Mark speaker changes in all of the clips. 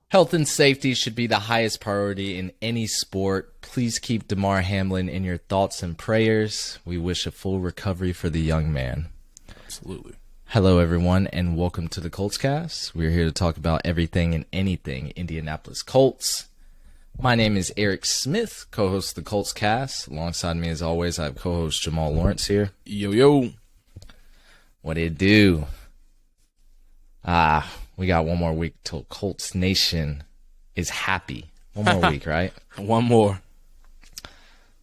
Speaker 1: Health and safety should be the highest priority in any sport. Please keep Damar Hamlin in your thoughts and prayers. We wish a full recovery for the young man.
Speaker 2: Absolutely.
Speaker 1: Hello, everyone, and welcome to the Colts Cast. We're here to talk about everything and anything Indianapolis Colts. My name is Eric Smith, co-host of the Colts Cast. Alongside me, as always, I have co-host Jamal Lawrence here.
Speaker 2: Yo, yo.
Speaker 1: What it do? We got one more week till Colts Nation is happy. One more week, right?
Speaker 2: One more.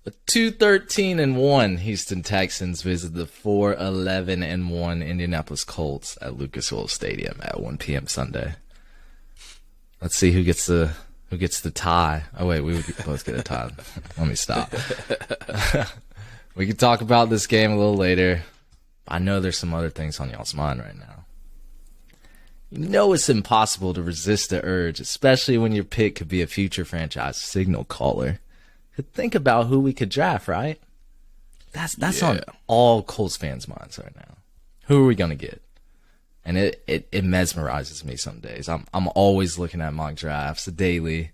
Speaker 1: The 2-13-1 Houston Texans visit the 4-11-1 Indianapolis Colts at Lucas Oil Stadium at 1 p.m. Sunday. Let's see who gets the tie. Oh wait, we would both get a tie. Let me stop. We can talk about this game a little later. I know there's some other things on y'all's mind right now. You know it's impossible to resist the urge, especially when your pick could be a future franchise signal caller. Think about who we could draft, right? That's on all Colts fans' minds right now. Who are we gonna get? And it mesmerizes me some days. I'm always looking at mock drafts daily.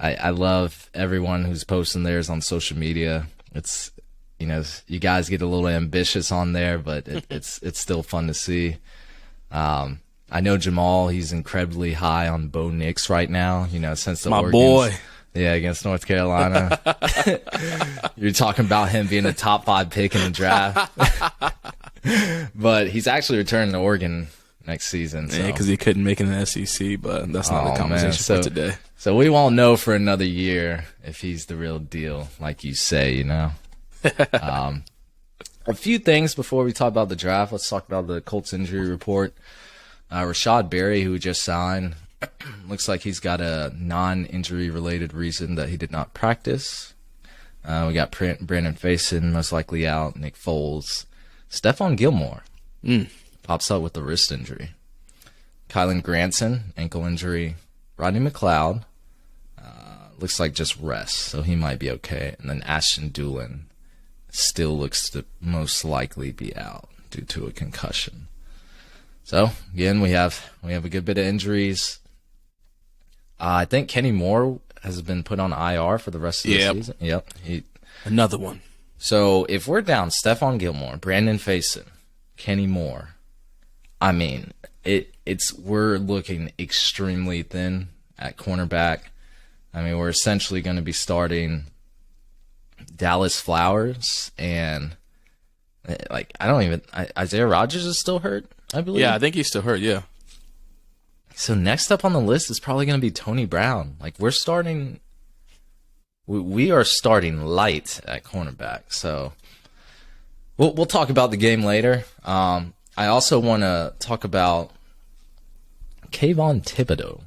Speaker 1: I love everyone who's posting theirs on social media. It's you guys get a little ambitious on there, but it's still fun to see. I know Jamal, he's incredibly high on Bo Nix right now, since the
Speaker 2: My boy.
Speaker 1: Yeah, against North Carolina. You're talking about him being a top 5 pick in the draft. But he's actually returning to Oregon next season. So.
Speaker 2: Yeah, because he couldn't make it in the SEC, but that's not the conversation for today.
Speaker 1: So we won't know for another year if he's the real deal, like you say, A few things before we talk about the draft. Let's talk about the Colts injury report. Rashad Berry, who just signed, looks like he's got a non-injury related reason that he did not practice. We got Brandon Faison most likely out, Nick Foles. Stephon Gilmore pops up with a wrist injury. Kylan Granson, ankle injury. Rodney McLeod looks like just rest, so he might be okay. And then Ashton Doolin still looks to most likely be out due to a concussion. So, again, we have a good bit of injuries. I think Kenny Moore has been put on IR for the rest of the season. Yep.
Speaker 2: Another one.
Speaker 1: So, if we're down Stephon Gilmore, Brandon Faison, Kenny Moore, I mean, we're looking extremely thin at cornerback. I mean, we're essentially going to be starting Dallas Flowers and Isaiah Rodgers is still hurt, I believe.
Speaker 2: Yeah, I think he's still hurt, yeah.
Speaker 1: So next up on the list is probably going to be Tony Brown. We are starting light at cornerback. So we'll talk about the game later. I also want to talk about Kayvon Thibodeau.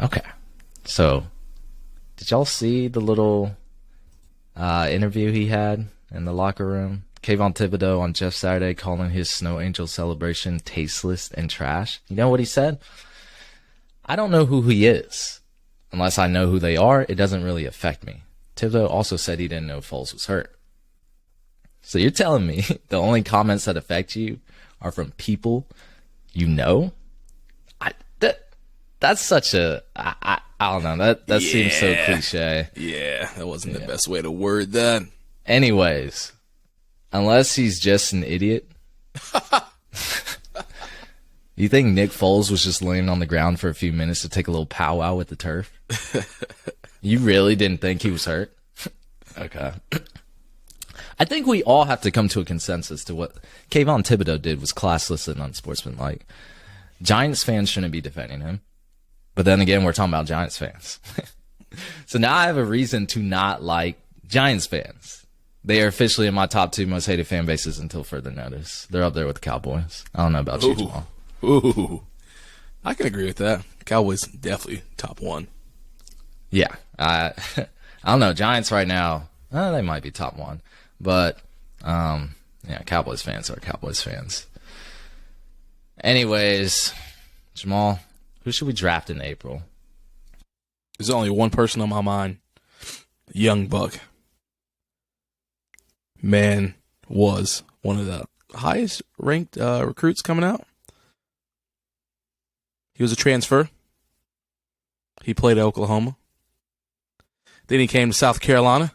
Speaker 1: Okay. So did y'all see the little interview he had in the locker room? Kayvon Thibodeau on Jeff Saturday calling his Snow Angel celebration tasteless and trash. You know what he said? I don't know who he is. Unless I know who they are, it doesn't really affect me. Thibodeau also said he didn't know Foles was hurt. So you're telling me the only comments that affect you are from people you know? That's such a... I don't know. That seems so cliche.
Speaker 2: Yeah, that wasn't the best way to word that.
Speaker 1: Anyways, unless he's just an idiot. You think Nick Foles was just laying on the ground for a few minutes to take a little powwow with the turf? You really didn't think he was hurt? Okay. I think we all have to come to a consensus to what Kayvon Thibodeau did was classless and unsportsmanlike. Giants fans shouldn't be defending him. But then again, we're talking about Giants fans. So now I have a reason to not like Giants fans. They are officially in my top 2 most hated fan bases until further notice. They're up there with the Cowboys. I don't know about you, Jamal.
Speaker 2: Ooh. I can agree with that. Cowboys definitely top 1.
Speaker 1: Yeah. I don't know. Giants right now, they might be top 1. But, Cowboys fans are Cowboys fans. Anyways, Jamal, who should we draft in April?
Speaker 2: There's only one person on my mind. Young Buck. Man was one of the highest ranked recruits coming out. He was a transfer. He played at Oklahoma. Then he came to South Carolina.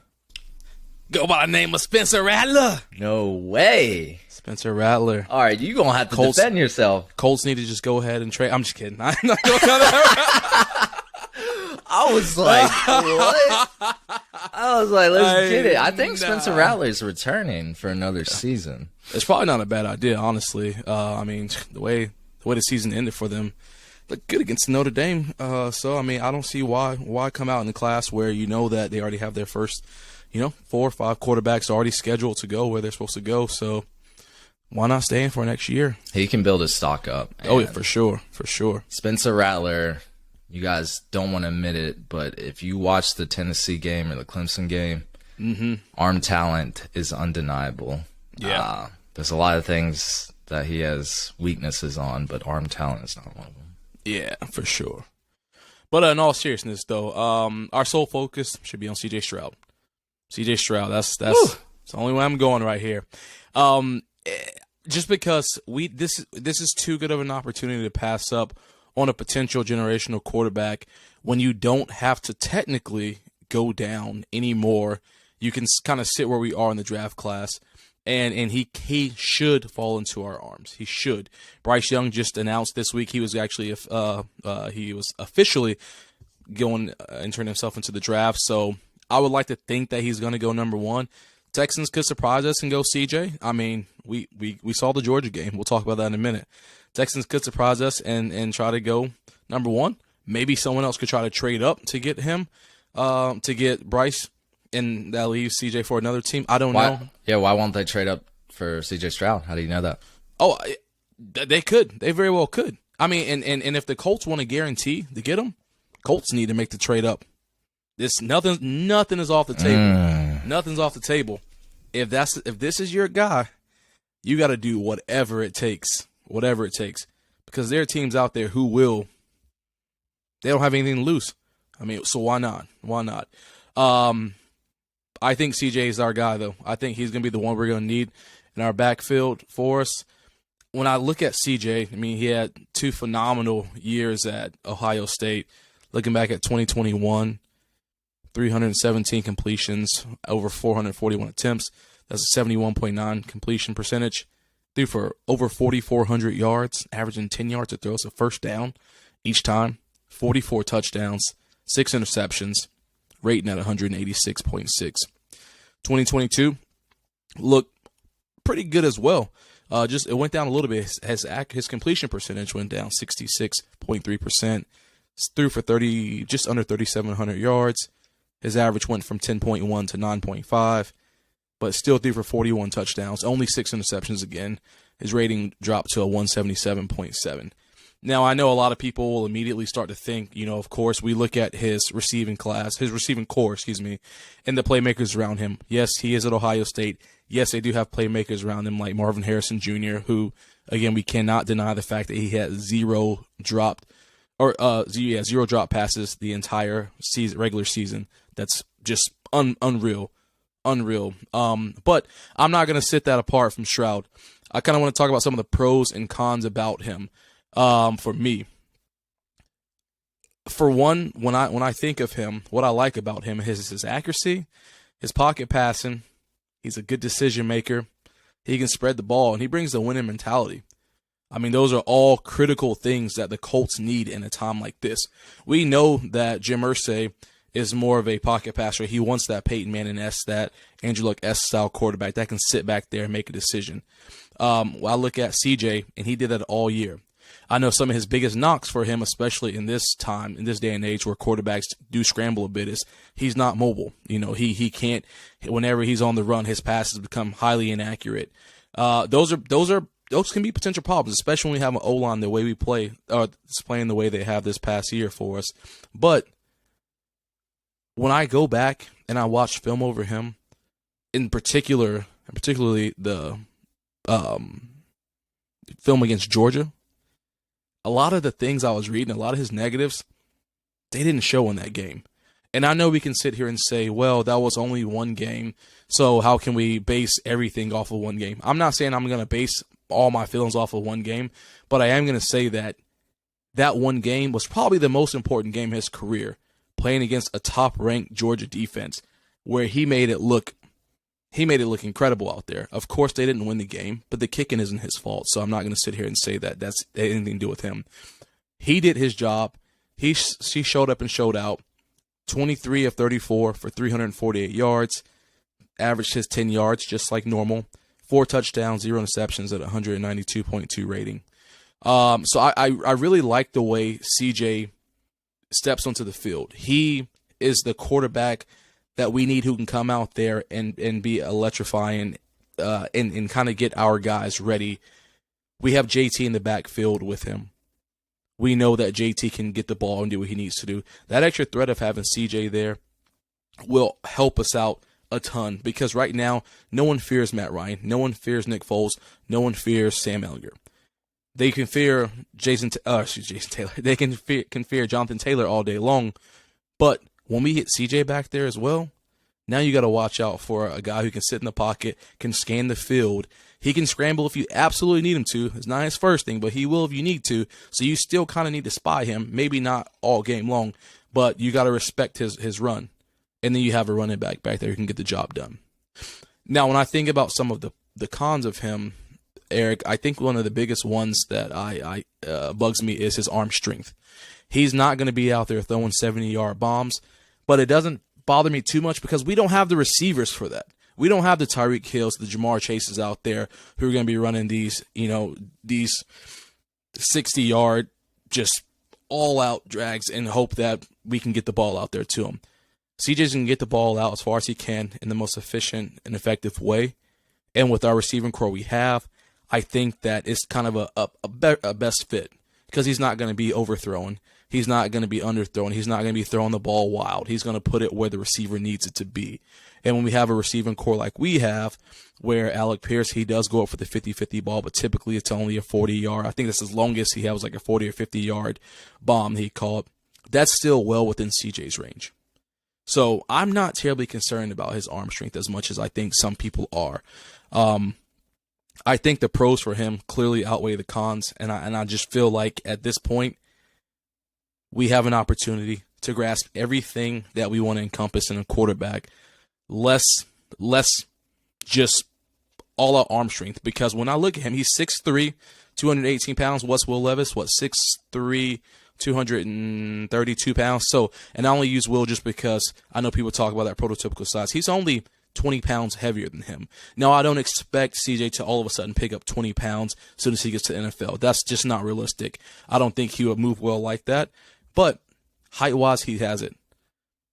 Speaker 2: Go by the name of Spencer Rattler.
Speaker 1: No way.
Speaker 2: Spencer Rattler.
Speaker 1: All right, you're going to have to defend yourself.
Speaker 2: Colts need to just go ahead and trade. I'm just kidding. I'm not going to.
Speaker 1: I was like, what? I was like, let's get it. I think Spencer Rattler's returning for another season.
Speaker 2: It's probably not a bad idea, honestly. I mean, the way the season ended for them, looked good against Notre Dame. So, I mean, I don't see why come out in the class where you know that they already have their first, 4 or 5 quarterbacks already scheduled to go where they're supposed to go. So, why not stay in for next year?
Speaker 1: He can build his stock up.
Speaker 2: Oh, yeah, for sure. For sure.
Speaker 1: Spencer Rattler, you guys don't want to admit it, but if you watch the Tennessee game or the Clemson game, arm talent is undeniable.
Speaker 2: Yeah.
Speaker 1: There's a lot of things that he has weaknesses on, but arm talent is not one of them.
Speaker 2: Yeah, for sure. But in all seriousness, though, our sole focus should be on C.J. Stroud. C.J. Stroud, that's the only way I'm going right here. Just because this is too good of an opportunity to pass up on a potential generational quarterback when you don't have to technically go down anymore. You can kind of sit where we are in the draft class, and he should fall into our arms. He should. Bryce Young just announced this week he was actually he was officially going and turning himself into the draft. So I would like to think that he's going to go number 1. Texans could surprise us and go CJ. I mean, we saw the Georgia game. We'll talk about that in a minute. Texans could surprise us and try to go number 1. Maybe someone else could try to trade up to get him, to get Bryce, and that leaves CJ for another team. I don't know.
Speaker 1: Yeah, why won't they trade up for CJ Stroud? How do you know that?
Speaker 2: Oh, they could. They very well could. I mean, and if the Colts want to guarantee to get him, Colts need to make the trade up. Nothing is off the table. Nothing's off the table. If this is your guy, you got to do whatever it takes. Whatever it takes. Because there are teams out there who will. They don't have anything to lose. I mean, so why not? Why not? I think CJ is our guy, though. I think he's going to be the one we're going to need in our backfield for us. When I look at CJ, I mean, he had 2 phenomenal years at Ohio State. Looking back at 2021, 317 completions, over 441 attempts. That's a 71.9 completion percentage. Threw for over 4,400 yards, averaging 10 yards to throw. So first down each time. 44 touchdowns, 6 interceptions, rating at 186.6. 2022 looked pretty good as well. Just it went down a little bit. His completion percentage went down 66.3%. Threw for just under 3,700 yards. His average went from 10.1 to 9.5, but still threw for 41 touchdowns. Only 6 interceptions again. His rating dropped to a 177.7. Now, I know a lot of people will immediately start to think, of course, we look at his receiving core, and the playmakers around him. Yes, he is at Ohio State. Yes, they do have playmakers around him like Marvin Harrison Jr., who, again, we cannot deny the fact that he had zero drop passes the entire regular season. That's just unreal. But I'm not going to sit that apart from Stroud. I kind of want to talk about some of the pros and cons about him. For me, for one, when I think of him, what I like about him is his accuracy, his pocket passing. He's a good decision maker. He can spread the ball, and he brings the winning mentality. I mean, those are all critical things that the Colts need in a time like this. We know that Jim Irsay is more of a pocket passer. He wants that Peyton Manning-esque, that Andrew Luck-esque style quarterback that can sit back there and make a decision. I look at CJ, and he did that all year. I know some of his biggest knocks for him, especially in this time, in this day and age where quarterbacks do scramble a bit, is he's not mobile. He can't, whenever he's on the run, his passes become highly inaccurate. Those can be potential problems, especially when we have an O-line the way we play, it's playing the way they have this past year for us. But when I go back and I watch film over him, particularly the film against Georgia, a lot of the things I was reading, a lot of his negatives, they didn't show in that game. And I know we can sit here and say, well, that was only one game, so how can we base everything off of one game? I'm not saying I'm going to base all my feelings off of one game, but I am going to say that that one game was probably the most important game of his career, playing against a top-ranked Georgia defense, where he made it look incredible out there. Of course, they didn't win the game, but the kicking isn't his fault, so I'm not going to sit here and say that that's anything to do with him. He did his job. He showed up and showed out. 23 of 34 for 348 yards. Averaged his 10 yards just like normal. 4 touchdowns, 0 interceptions at 192.2 rating. So I really like the way CJ steps onto the field. He is the quarterback that we need who can come out there and be electrifying and kind of get our guys ready. We have JT in the backfield with him. We know that JT can get the ball and do what he needs to do. That extra threat of having CJ there will help us out a ton, because right now no one fears Matt Ryan, no one fears Nick Foles, no one fears Sam Elliott. They can fear Jason Taylor. They can fear Jonathan Taylor all day long, but when we hit CJ back there as well, now you got to watch out for a guy who can sit in the pocket, can scan the field. He can scramble if you absolutely need him to. It's not his first thing, but he will if you need to. So you still kind of need to spy him. Maybe not all game long, but you got to respect his run. And then you have a running back there who can get the job done. Now, when I think about some of the cons of him, Eric, I think one of the biggest ones that I bugs me is his arm strength. He's not going to be out there throwing 70-yard bombs, but it doesn't bother me too much because we don't have the receivers for that. We don't have the Tyreek Hills, the Jamar Chases out there who are going to be running these 60-yard just all-out drags and hope that we can get the ball out there to him. CJ's going to get the ball out as far as he can in the most efficient and effective way. And with our receiving core we have, I think that it's kind of a best fit because he's not going to be overthrowing. He's not going to be underthrowing. He's not going to be throwing the ball wild. He's going to put it where the receiver needs it to be. And when we have a receiving core like we have, where Alec Pierce, he does go up for the 50-50 ball, but typically it's only a 40-yard. I think that's as longest he has like a 40 or 50-yard bomb he called. That's still well within CJ's range. So I'm not terribly concerned about his arm strength as much as I think some people are. I think the pros for him clearly outweigh the cons, and I just feel like at this point we have an opportunity to grasp everything that we want to encompass in a quarterback, less just all out arm strength. Because when I look at him, he's 6'3", 218 pounds. What's Will Levis? 6'3", 232 pounds. So, and I only use Will just because I know people talk about that prototypical size. He's only 20 pounds heavier than him. Now, I don't expect CJ to all of a sudden pick up 20 pounds as soon as he gets to the NFL. That's just not realistic. I don't think he would move well like that. But height-wise, he has it.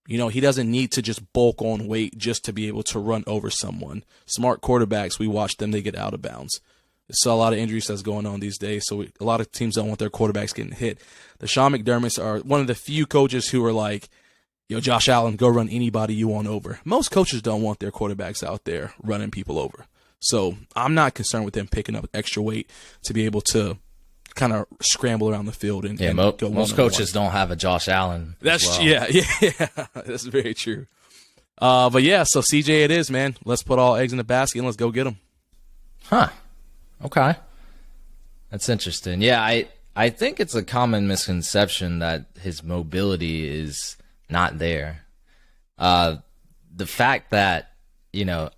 Speaker 2: He doesn't need to just bulk on weight just to be able to run over someone. Smart quarterbacks, we watch them, they get out of bounds. There's a lot of injuries that's going on these days, so a lot of teams don't want their quarterbacks getting hit. The Sean McDermotts are one of the few coaches who are like, Josh Allen, go run anybody you want over. Most coaches don't want their quarterbacks out there running people over. So I'm not concerned with them picking up extra weight to be able to kind of scramble around the field and go.
Speaker 1: Most coaches don't have a Josh Allen.
Speaker 2: That's
Speaker 1: well.
Speaker 2: yeah, that's very true. But yeah, so CJ it is, man. Let's put all eggs in the basket and let's go get them.
Speaker 1: Huh. Okay. That's interesting. Yeah, I think it's a common misconception that his mobility is not there. The fact that,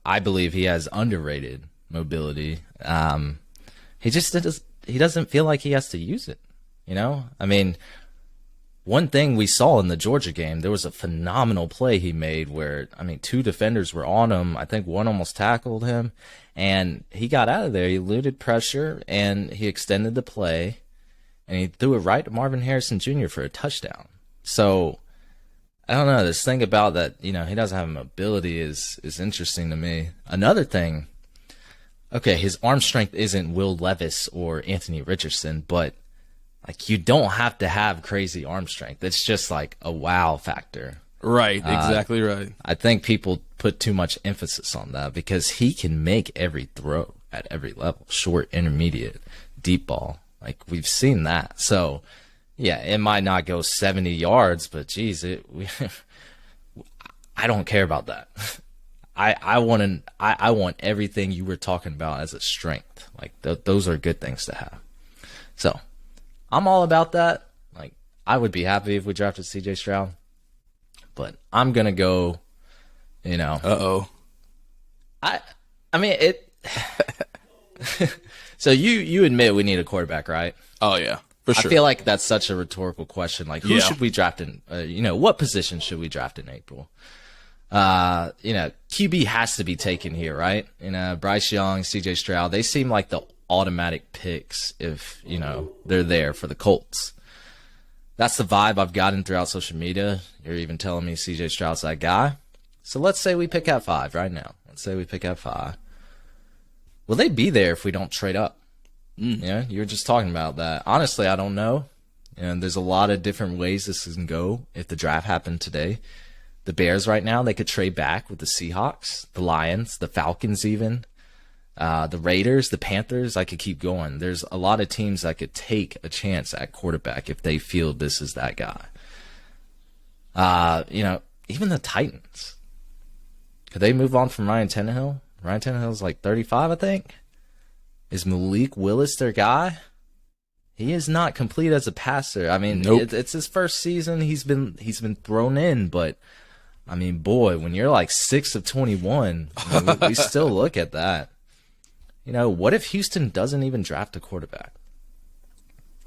Speaker 1: I believe he has underrated mobility. He doesn't feel like he has to use it. I mean, one thing we saw in the Georgia game, there was a phenomenal play he made where, 2 defenders were on him. I think one almost tackled him, and he got out of there. He eluded pressure, and he extended the play, and he threw it right to Marvin Harrison Jr. for a touchdown. So, I don't know. This thing about that, he doesn't have mobility is interesting to me. Another thing, okay, his arm strength isn't Will Levis or Anthony Richardson, but you don't have to have crazy arm strength. It's just like a wow factor.
Speaker 2: Right, exactly right.
Speaker 1: I think people put too much emphasis on that because he can make every throw at every level, short, intermediate, deep ball. We've seen that. So, yeah, it might not go 70 yards, but geez, I don't care about that. I want everything you were talking about as a strength. Those are good things to have. So I'm all about that. I would be happy if we drafted CJ Stroud, but I'm gonna go. I mean it. So you admit we need a quarterback, right?
Speaker 2: Oh yeah, for sure.
Speaker 1: I feel like that's such a rhetorical question. Like, who should we draft in? What position should we draft in April? QB has to be taken here, right? Bryce Young, CJ Stroud, they seem like the automatic picks if, they're there for the Colts. That's the vibe I've gotten throughout social media. You're even telling me CJ Stroud's that guy. So let's say we pick at 5 right now. Let's say we pick at 5. Will they be there if we don't trade up? Yeah, you were just talking about that. Honestly, I don't know. There's a lot of different ways this can go if the draft happened today. The Bears right now, they could trade back with the Seahawks, the Lions, the Falcons even, the Raiders, the Panthers. I could keep going. There's a lot of teams that could take a chance at quarterback if they feel this is that guy. Even the Titans. Could they move on from Ryan Tannehill? Ryan Tannehill's like 35, I think. Is Malik Willis their guy? He is not complete as a passer. I mean,
Speaker 2: nope.
Speaker 1: It's his first season. He's been thrown in, but I mean, boy, when you're like 6 of 21, we still look at that. What if Houston doesn't even draft a quarterback?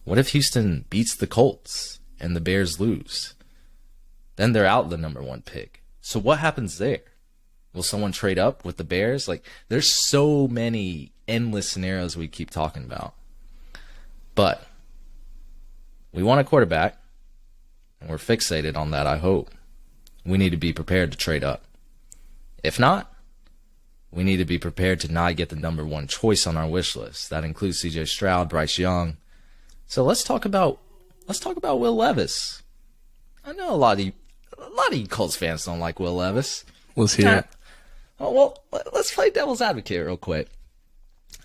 Speaker 1: What if Houston beats the Colts and the Bears lose? Then they're out the number 1 pick. So what happens there? Will someone trade up with the Bears? Like, there's so many endless scenarios we keep talking about. But we want a quarterback, and we're fixated on that, I hope. We need to be prepared to trade up. If not, we need to be prepared to not get the number 1 choice on our wish list. That includes CJ Stroud, Bryce Young. So let's talk about Will Levis. I know a lot of you Colts fans don't like Will Levis.
Speaker 2: Let's hear it.
Speaker 1: Oh, well, let's play devil's advocate real quick.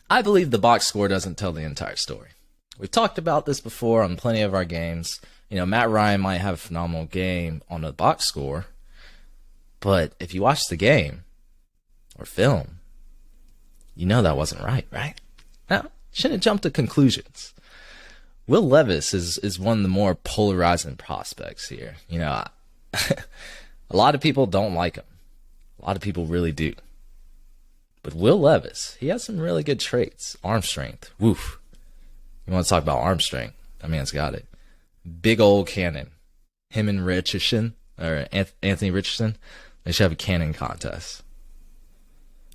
Speaker 1: I believe the box score doesn't tell the entire story. We've talked about this before on plenty of our games. Matt Ryan might have a phenomenal game on the box score, but if you watch the game or film, that wasn't right? Now, shouldn't jump to conclusions. Will Levis is one of the more polarizing prospects here. A lot of people don't like him. A lot of people really do. But Will Levis, he has some really good traits. Arm strength. Woof. You want to talk about arm strength? That man's got it. Big old cannon. Him and Anthony Richardson, they should have a cannon contest.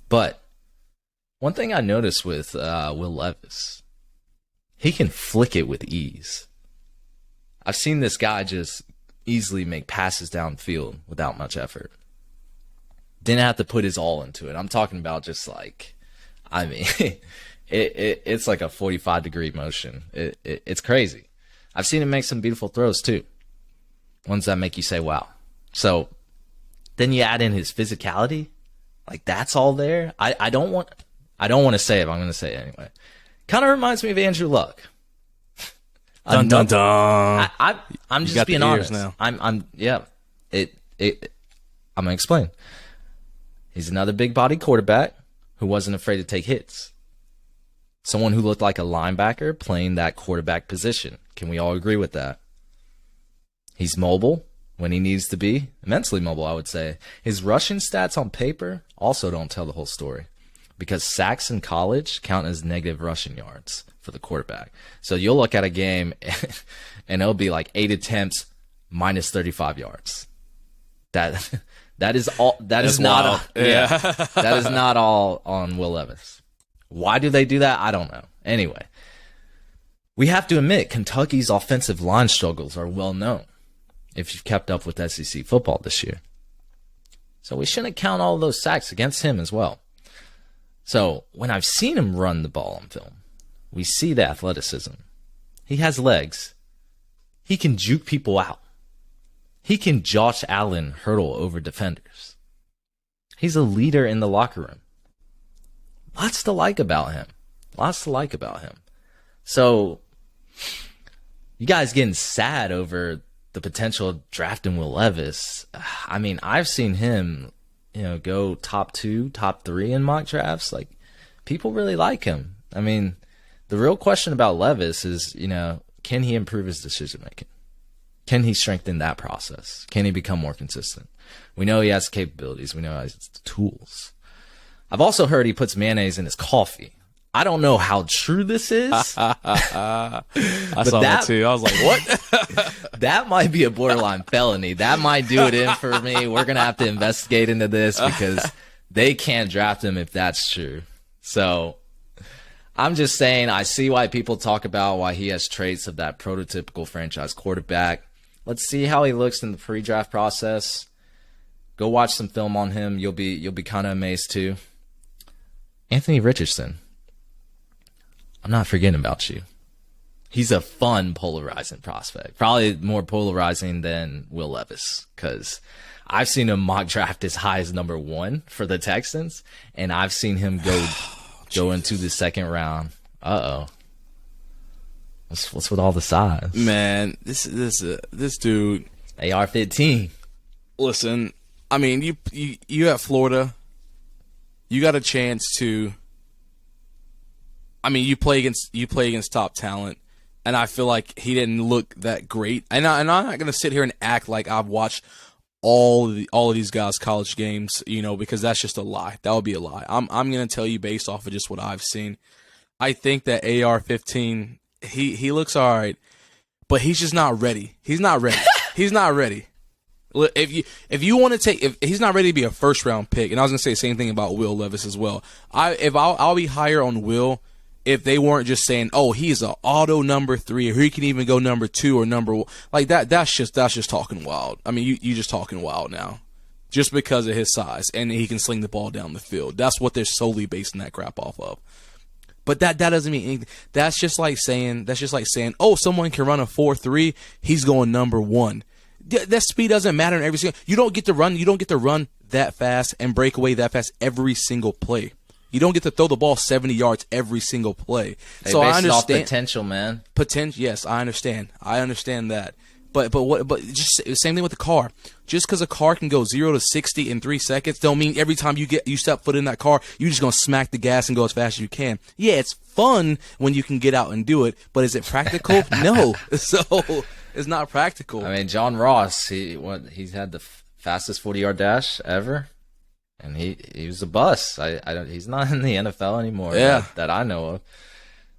Speaker 1: But one thing I noticed with Will Levis, he can flick it with ease. I've seen this guy just easily make passes downfield without much effort. Didn't have to put his all into it. I'm talking about just like, it's like a 45-degree motion. It's crazy. I've seen him make some beautiful throws too. Ones that make you say, wow. So then you add in his physicality. Like, that's all there. I don't want to say it, but I'm going to say it anyway. Kind of reminds me of Andrew Luck.
Speaker 2: Dun, dun, dun.
Speaker 1: I'm just being honest.
Speaker 2: Now.
Speaker 1: I'm going to explain. He's another big-body quarterback who wasn't afraid to take hits. Someone who looked like a linebacker playing that quarterback position. Can we all agree with that? He's mobile when he needs to be. Immensely mobile, I would say. His rushing stats on paper also don't tell the whole story, because sacks in college count as negative rushing yards for the quarterback. So you'll look at a game and it'll be like 8 attempts minus 35 yards. That is all. That is not. That is not all on Will Levis. Why do they do that? I don't know. Anyway, we have to admit Kentucky's offensive line struggles are well known if you've kept up with SEC football this year. So we shouldn't count all those sacks against him as well. So when I've seen him run the ball on film, we see the athleticism. He has legs. He can juke people out. He can Josh Allen hurdle over defenders. He's a leader in the locker room. Lots to like about him. So, you guys getting sad over the potential of drafting Will Levis. I mean, I've seen him, go top 2, top 3 in mock drafts. Like, people really like him. I mean, the real question about Levis is, can he improve his decision making? Can he strengthen that process? Can he become more consistent? We know he has the capabilities. We know he has the tools. I've also heard he puts mayonnaise in his coffee. I don't know how true this is.
Speaker 2: I saw that too. I was like, what?
Speaker 1: That might be a borderline felony. That might do it in for me. We're going to have to investigate into this because they can't draft him if that's true. So I'm just saying, I see why people talk about why he has traits of that prototypical franchise quarterback. Let's see how he looks in the pre-draft process. Go watch some film on him. You'll be kind of amazed too. Anthony Richardson. I'm not forgetting about you. He's a fun, polarizing prospect. Probably more polarizing than Will Levis, because I've seen him mock draft as high as number 1 for the Texans, and I've seen him go into the second round. What's with all the size?
Speaker 2: Man, this dude,
Speaker 1: AR-15.
Speaker 2: Listen, I mean, you at Florida, you got a chance to. I mean, you play against top talent, and I feel like he didn't look that great. And I'm not gonna sit here and act like I've watched all of these guys' college games, because that's just a lie. That would be a lie. I'm gonna tell you based off of just what I've seen. I think that AR-15, he looks all right, but he's just not ready. He's not ready. He's not ready. If you want to take, if he's not ready to be a first round pick, and I was gonna say the same thing about Will Levis as well. I'll be higher on Will if they weren't just saying, oh, he's an auto number 3, or he can even go number 2 or number 1. Like that's just talking wild. I mean, you just talking wild now, just because of his size and he can sling the ball down the field. That's what they're solely basing that crap off of. But that doesn't mean anything. That's just like saying, oh, someone can run a 4.3, he's going number 1. That speed doesn't matter in every single. You don't get to run that fast and break away that fast every single play. You don't get to throw the ball 70 yards every single play.
Speaker 1: So I understand off potential, man.
Speaker 2: Potential, yes, I understand. I understand that. But just same thing with the car. Just because a car can go 0 to 60 in 3 seconds, don't mean every time you step foot in that car, you're just gonna smack the gas and go as fast as you can. Yeah, it's fun when you can get out and do it, but is it practical? No. So it's not practical.
Speaker 1: I mean, John Ross, he's had the fastest 40-yard dash ever. And he was a bust. He's not in the NFL anymore.
Speaker 2: Yeah.
Speaker 1: that I know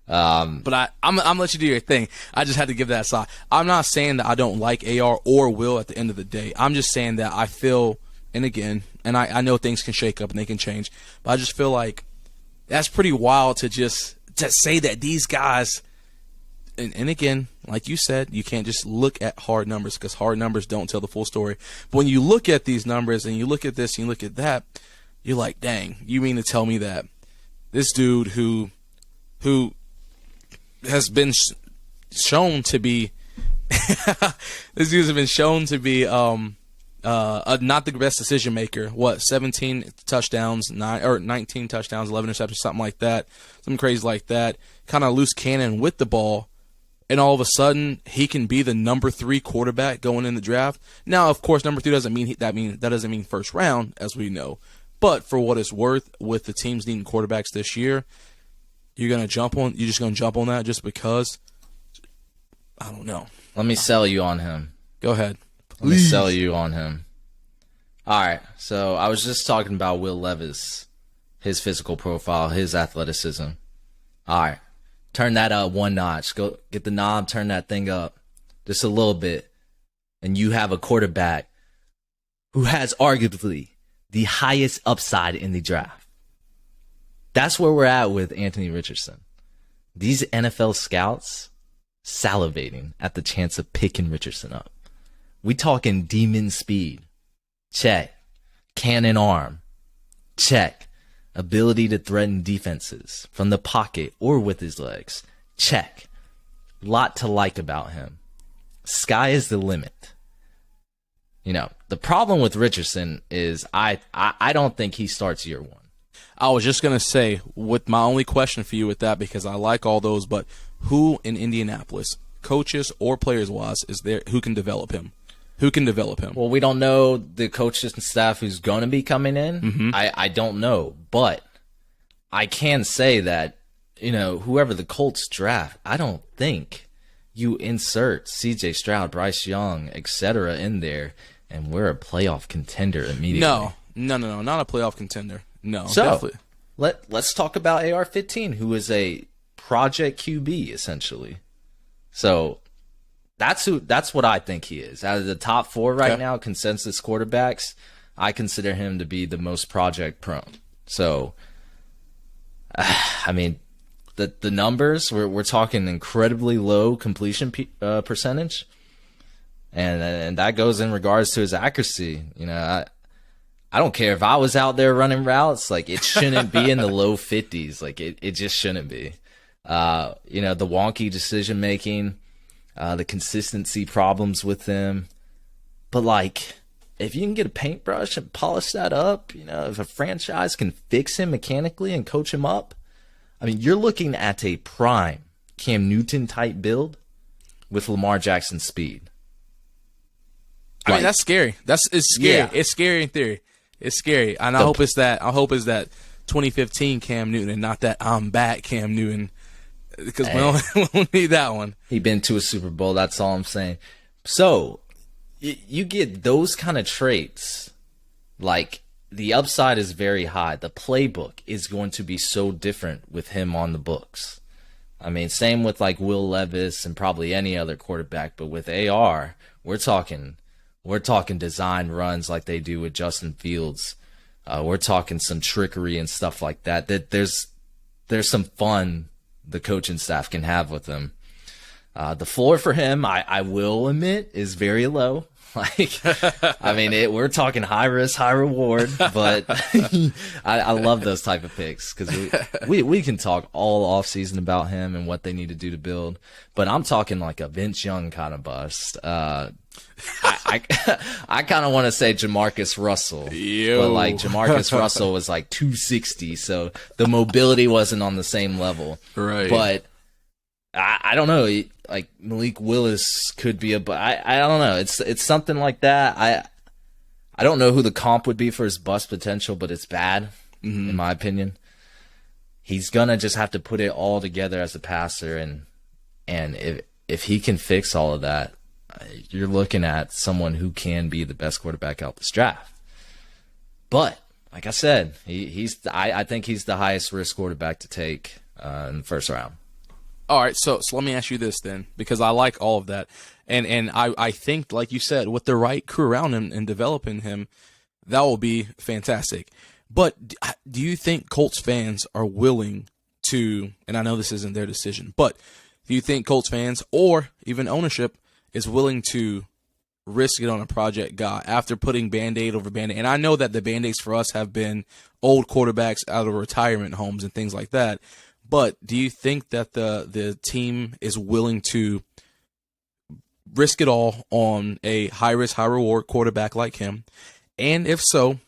Speaker 1: of.
Speaker 2: But I'm gonna let you do your thing. I just had to give that side. I'm not saying that I don't like AR or Will at the end of the day. I'm just saying that I feel, and again, and I know things can shake up and they can change, but I just feel like that's pretty wild to say that these guys. And again, like you said, you can't just look at hard numbers because hard numbers don't tell the full story. But when you look at these numbers and you look at this and you look at that, you're like, dang, you mean to tell me that this dude who has been shown to be this dude has been shown to be not the best decision maker. 17 touchdowns, 19 touchdowns, 11 interceptions, something like that, something crazy like that. Kind of loose cannon with the ball. And all of a sudden, he can be the number 3 quarterback going in the draft. Now, of course, number 3 doesn't mean first round, as we know. But for what it's worth, with the teams needing quarterbacks this year, you're just gonna jump on that just because. I don't know.
Speaker 1: Let me sell you on him.
Speaker 2: Go ahead.
Speaker 1: Let me sell you on him. All right. So I was just talking about Will Levis, his physical profile, his athleticism. All right. Turn that up one notch. Go get the knob, turn that thing up just a little bit. And you have a quarterback who has arguably the highest upside in the draft. That's where we're at with Anthony Richardson. These NFL scouts salivating at the chance of picking Richardson up. We talking demon speed. Check. Cannon arm. Check. Ability to threaten defenses from the pocket or with his legs. Check. Lot to like about him. Sky is the limit. The problem with Richardson is I don't think he starts year 1.
Speaker 2: I was just going to say, with my only question for you with that, because I like all those, but who in Indianapolis, coaches or players-wise, is there who can develop him? Who can develop him?
Speaker 1: Well, we don't know the coaches and staff who's going to be coming in.
Speaker 2: Mm-hmm.
Speaker 1: I don't know. But I can say that, whoever the Colts draft, I don't think you insert C.J. Stroud, Bryce Young, etc. in there, and we're a playoff contender immediately.
Speaker 2: No, not a playoff contender. No,
Speaker 1: so,
Speaker 2: definitely.
Speaker 1: Let's talk about AR-15, who is a project QB, essentially. So that's what I think he is. Out of the top 4 right now, consensus quarterbacks, I consider him to be the most project prone. So, I mean, the numbers, we're talking incredibly low completion percentage, and that goes in regards to his accuracy. You know, I don't care if I was out there running routes, like it shouldn't be in the low 50s. Like it just shouldn't be. You know, the wonky decision making, the consistency problems with them. But like, if you can get a paintbrush and polish that up, you know, if a franchise can fix him mechanically and coach him up, I mean, you're looking at a prime Cam Newton type build with Lamar Jackson's speed.
Speaker 2: I mean, that's scary. It's scary.
Speaker 1: Yeah.
Speaker 2: It's scary in theory. It's scary, and I hope it's that 2015 Cam Newton and not that I'm back Cam Newton, because we don't need that one.
Speaker 1: He been to a Super Bowl. That's all I'm saying. So you get those kind of traits, like the upside is very high. The playbook is going to be so different with him on the books. I mean, same with like Will Levis and probably any other quarterback, but with AR, we're talking design runs like they do with Justin Fields. We're talking some trickery and stuff like that. That there's some fun the coaching staff can have with him. The floor for him, I will admit, is very low. Like, I mean, we're talking high risk, high reward, but I love those type of picks because we can talk all off season about him and what they need to do to build. But I'm talking like a Vince Young kind of bust. I kind of want to say Jamarcus Russell, but like Jamarcus Russell was like 260, so the mobility wasn't on the same level.
Speaker 2: Right.
Speaker 1: But I don't know. Like Malik Willis could be I don't know. It's something like that. I don't know who the comp would be for his bust potential, but it's bad in my opinion. He's gonna just have to put it all together as a passer, and if he can fix all of that, you're looking at someone who can be the best quarterback out this draft. But like I said, I think he's the highest risk quarterback to take in the first round.
Speaker 2: All right, so let me ask you this then, because I like all of that, and I think, like you said, with the right crew around him and developing him, that will be fantastic. But do you think Colts fans are willing to, and I know this isn't their decision, but do you think Colts fans or even ownership is willing to risk it on a project guy after putting Band-Aid over Band-Aid? And I know that the Band-Aids for us have been old quarterbacks out of retirement homes and things like that. But do you think that the team is willing to risk it all on a high-risk, high-reward quarterback like him? And if so,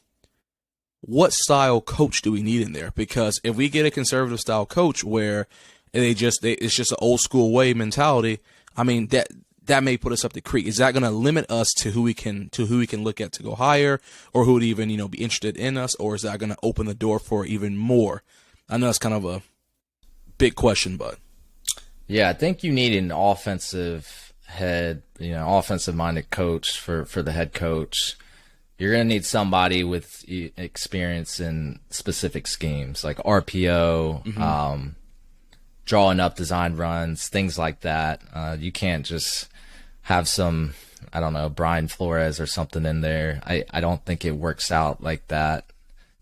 Speaker 2: what style coach do we need in there? Because if we get a conservative style coach where it's just an old-school way mentality, I mean, that may put us up the creek. Is that going to limit us to who we can look at to go higher, or who would even be interested in us, or is that going to open the door for even more? I know it's kind of a big question, but
Speaker 1: yeah, I think you need an offensive minded coach for the head coach. You're going to need somebody with experience in specific schemes like RPO, drawing up design runs, things like that. You can't just have some, I don't know, Brian Flores or something in there. I don't think it works out like that.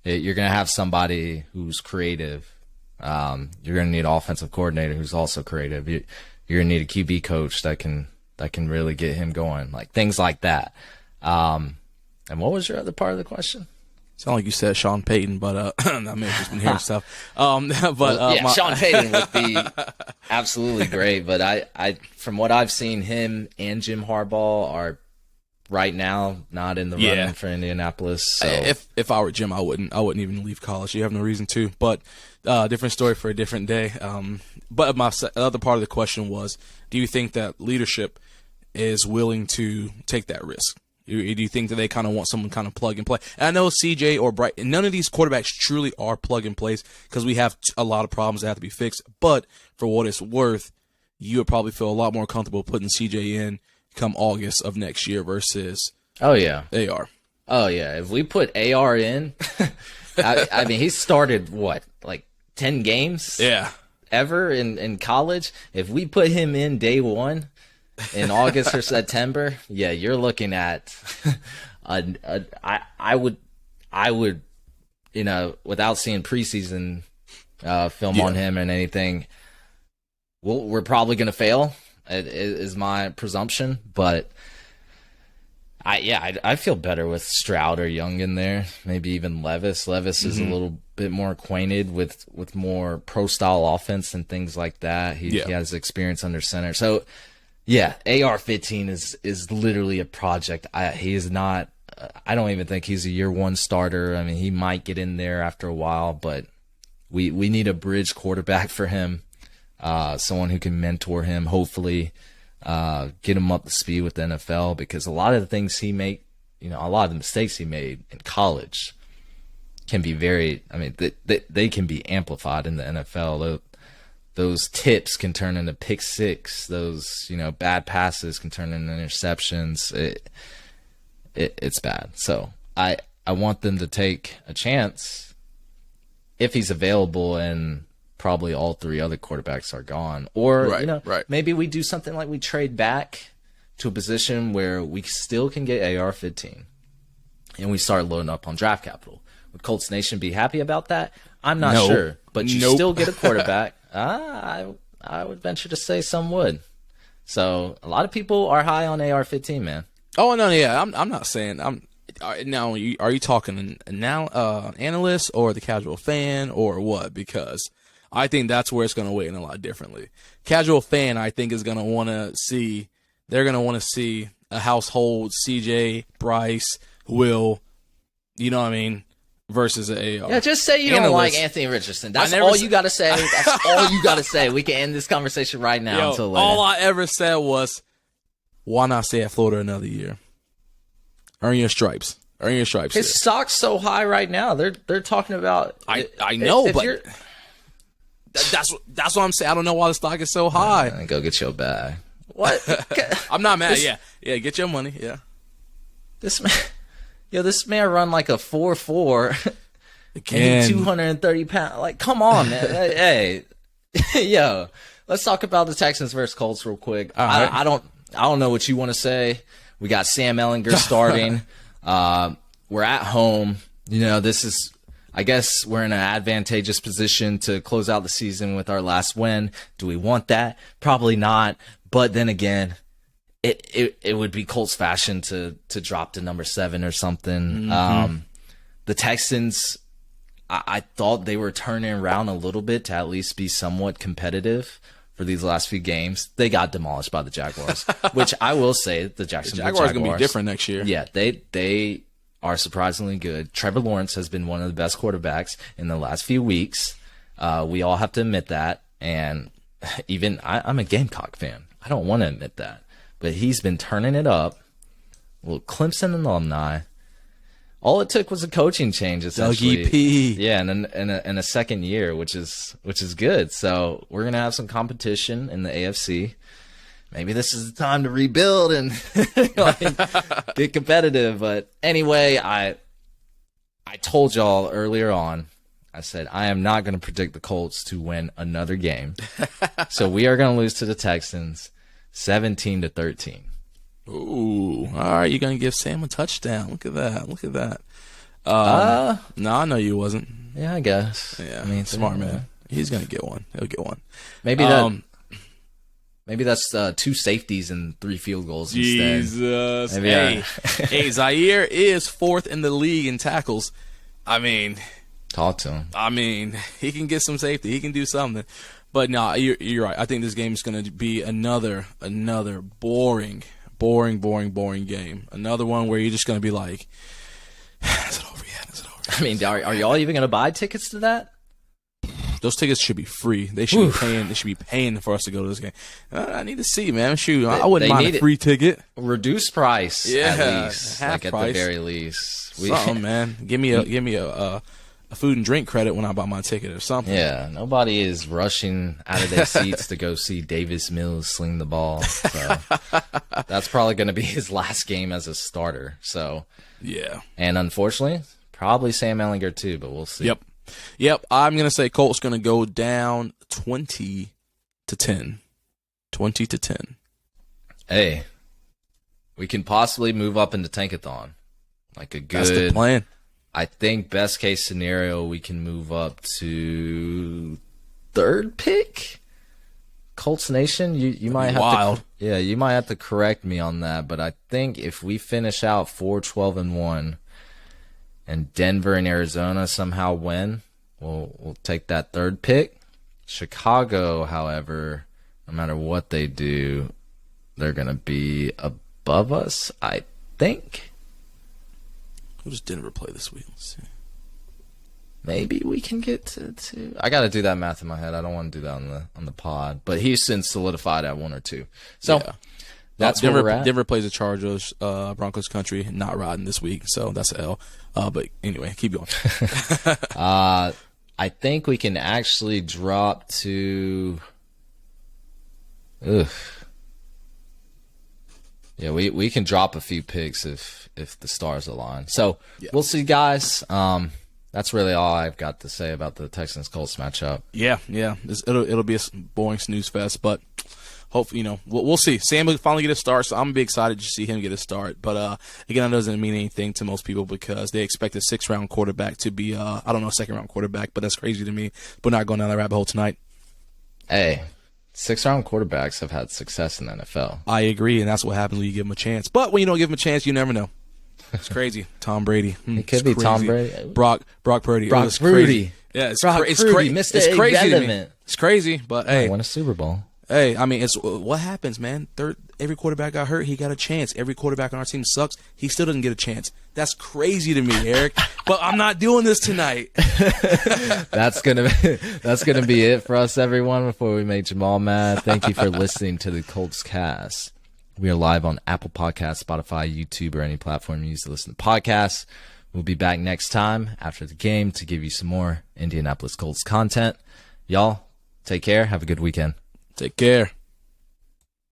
Speaker 1: You're going to have somebody who's creative. You're going to need an offensive coordinator who's also creative. You're going to need a QB coach that can really get him going, like things like that. And what was your other part of the question?
Speaker 2: Sound like you said Sean Payton, but I may have just been hearing stuff.
Speaker 1: Sean Payton would be absolutely great, but I from what I've seen, him and Jim Harbaugh are right now not in the running for Indianapolis. So.
Speaker 2: If I were Jim, I wouldn't even leave college. You have no reason to. But different story for a different day. But my other part of the question was, do you think that leadership is willing to take that risk? Do you think that they kind of want someone kind of plug and play? And I know CJ or Bright, none of these quarterbacks truly are plug and plays because we have a lot of problems that have to be fixed. But for what it's worth, you would probably feel a lot more comfortable putting CJ in come August of next year versus
Speaker 1: Oh yeah.
Speaker 2: AR.
Speaker 1: Oh yeah. If we put AR in, I mean, he started what, like 10 games?
Speaker 2: Yeah.
Speaker 1: Ever in college. If we put him in day one in August or September, yeah, you're looking at I would, you know, without seeing preseason film on him and anything, we're probably going to fail. Is my presumption, but I feel better with Stroud or Young in there. Maybe even Levis. Levis is a little bit more acquainted with more pro style offense and things like that. He has experience under center. So yeah, AR-15 is literally a project. He is not. I don't even think he's a year one starter. I mean, he might get in there after a while, but we need a bridge quarterback for him. Someone who can mentor him, hopefully, get him up to speed with the NFL, because a lot of the things he made, you know, a lot of the mistakes he made in college can be very, I mean, they can be amplified in the NFL. Those tips can turn into pick six. Those, you know, bad passes can turn into interceptions. It's bad. So I want them to take a chance if he's available and probably all three other quarterbacks are gone. Or, maybe we do something like we trade back to a position where we still can get AR-15 and we start loading up on draft capital. Would Colts Nation be happy about that? I'm not sure. But you still get a quarterback. I would venture to say some would. So a lot of people are high on AR-15, man.
Speaker 2: Oh, no, yeah. I'm not saying. Now, are you talking an analyst or the casual fan or what? Because I think that's where it's going to weigh in a lot differently. Casual fan, I think, is going to want to see. They're going to want to see a household CJ, Bryce, Will. You know what I mean? Versus an AR.
Speaker 1: Yeah, just say you don't like Anthony Richardson. That's all you got to say. That's all you got to say. We can end this conversation right now until later.
Speaker 2: All I ever said was, why not stay at Florida another year? Earn your stripes. Earn your stripes.
Speaker 1: His stock's so high right now. They're talking about.
Speaker 2: I know, but that's what I'm saying. I don't know why the stock is so high.
Speaker 1: Go get your bag. What?
Speaker 2: I'm not mad. Yeah. Get your money. Yeah.
Speaker 1: This man run like a 4.4. And he's 230 pounds. Like, come on, man. Hey, yo, let's talk about the Texans versus Colts real quick. I don't know what you want to say. We got Sam Ehlinger starting. We're at home. You know, I guess we're in an advantageous position to close out the season with our last win. Do we want that? Probably not. But then again, it would be Colts fashion to drop to number 7 or something. The Texans, I thought they were turning around a little bit to at least be somewhat competitive for these last few games. They got demolished by the Jaguars, which I will say the Jaguars
Speaker 2: are going to be different next year.
Speaker 1: Yeah, they are surprisingly good. Trevor Lawrence has been one of the best quarterbacks in the last few weeks. We all have to admit that. And even I'm a Gamecock fan. I don't want to admit that. But he's been turning it up. A little Clemson alumni. All it took was a coaching change, essentially.
Speaker 2: Dougie P.
Speaker 1: Yeah, and in a second year, which is good. So we're gonna have some competition in the AFC. Maybe this is the time to rebuild and get competitive. But anyway, I told y'all earlier on. I said I am not gonna predict the Colts to win another game. So we are gonna lose to the Texans, 17-13.
Speaker 2: Ooh, all right. You're gonna give Sam a touchdown. Look at that. No, I know you wasn't.
Speaker 1: Yeah, I guess.
Speaker 2: Yeah, I mean, smart man. He's gonna get one. He'll get one.
Speaker 1: Maybe that's 2 safeties and 3 field goals instead.
Speaker 2: Jesus. Hey, Zaire is 4th in the league in tackles. I mean,
Speaker 1: talk to him.
Speaker 2: I mean, he can get some safety. He can do something. But no, you're right. I think this game is going to be another boring game. Another one where you're just going to be like, is it over yet? Is it over yet?
Speaker 1: I mean, are y'all even going to buy tickets to that?
Speaker 2: Those tickets should be free. They should be paying. They should be paying for us to go to this game. I need to see, man. Shoot, I wouldn't mind a free ticket.
Speaker 1: Reduced price, at least,
Speaker 2: half
Speaker 1: like
Speaker 2: price.
Speaker 1: At the very least.
Speaker 2: Something, man. Give me a food and drink credit when I buy my ticket or something.
Speaker 1: Yeah, nobody is rushing out of their seats to go see Davis Mills sling the ball. So that's probably going to be his last game as a starter. So
Speaker 2: yeah,
Speaker 1: and unfortunately, probably Sam Ehlinger too, but we'll see.
Speaker 2: Yep. I'm going to say Colts going to go down 20-10. 20-10.
Speaker 1: Hey, we can possibly move up into Tankathon. Like a good.
Speaker 2: That's the plan.
Speaker 1: I think best case scenario, we can move up to 3rd pick. Colts Nation, you might have
Speaker 2: wild.
Speaker 1: you might have to correct me on that, but I think if we finish out 4-12-1 and Denver and Arizona somehow win, we'll take that 3rd pick. Chicago, however, no matter what they do, they're going to be above us, I think.
Speaker 2: Who does Denver play this week? Let's see.
Speaker 1: Maybe we can get to I got to do that math in my head. I don't want to do that on the pod. But Houston's solidified at 1 or 2. So that's
Speaker 2: Denver,
Speaker 1: where we're at.
Speaker 2: Denver plays the Chargers, Broncos country, not riding this week. So that's an L. But anyway, keep going.
Speaker 1: I think we can actually drop to. Yeah, we can drop a few picks if the stars align. So we'll see, guys. That's really all I've got to say about the Texans Colts matchup.
Speaker 2: Yeah. It'll be a boring snooze fest, but hopefully, we'll see. Sam will finally get a start, so I'm big excited to see him get a start. But again, that doesn't mean anything to most people because they expect a 6th-round quarterback to be, I don't know, a 2nd-round quarterback, but that's crazy to me. But not going down that rabbit hole tonight.
Speaker 1: Hey, 6th-round quarterbacks have had success in the NFL.
Speaker 2: I agree, and that's what happens when you give them a chance. But when you don't give them a chance, you never know. It's crazy. Tom Brady.
Speaker 1: It could be
Speaker 2: crazy.
Speaker 1: Tom Brady.
Speaker 2: Brock Purdy.
Speaker 1: Brock
Speaker 2: It's
Speaker 1: Purdy.
Speaker 2: Crazy. Yeah, it's
Speaker 1: Brock
Speaker 2: it's
Speaker 1: Purdy,
Speaker 2: crazy.
Speaker 1: Mr.
Speaker 2: It's crazy to me.
Speaker 1: Irrelevant.
Speaker 2: It's crazy, but hey,
Speaker 1: Won a Super Bowl.
Speaker 2: Hey, I mean, it's what happens, man. Every quarterback got hurt, he got a chance. Every quarterback on our team sucks, he still doesn't get a chance. That's crazy to me, Eric. But I'm not doing this tonight.
Speaker 1: That's gonna be it for us, everyone. Before we make Jamal mad, thank you for listening to the Colts Cast. We are live on Apple Podcasts, Spotify, YouTube, or any platform you use to listen to podcasts. We'll be back next time after the game to give you some more Indianapolis Colts content. Y'all, take care. Have a good weekend.
Speaker 2: Take care.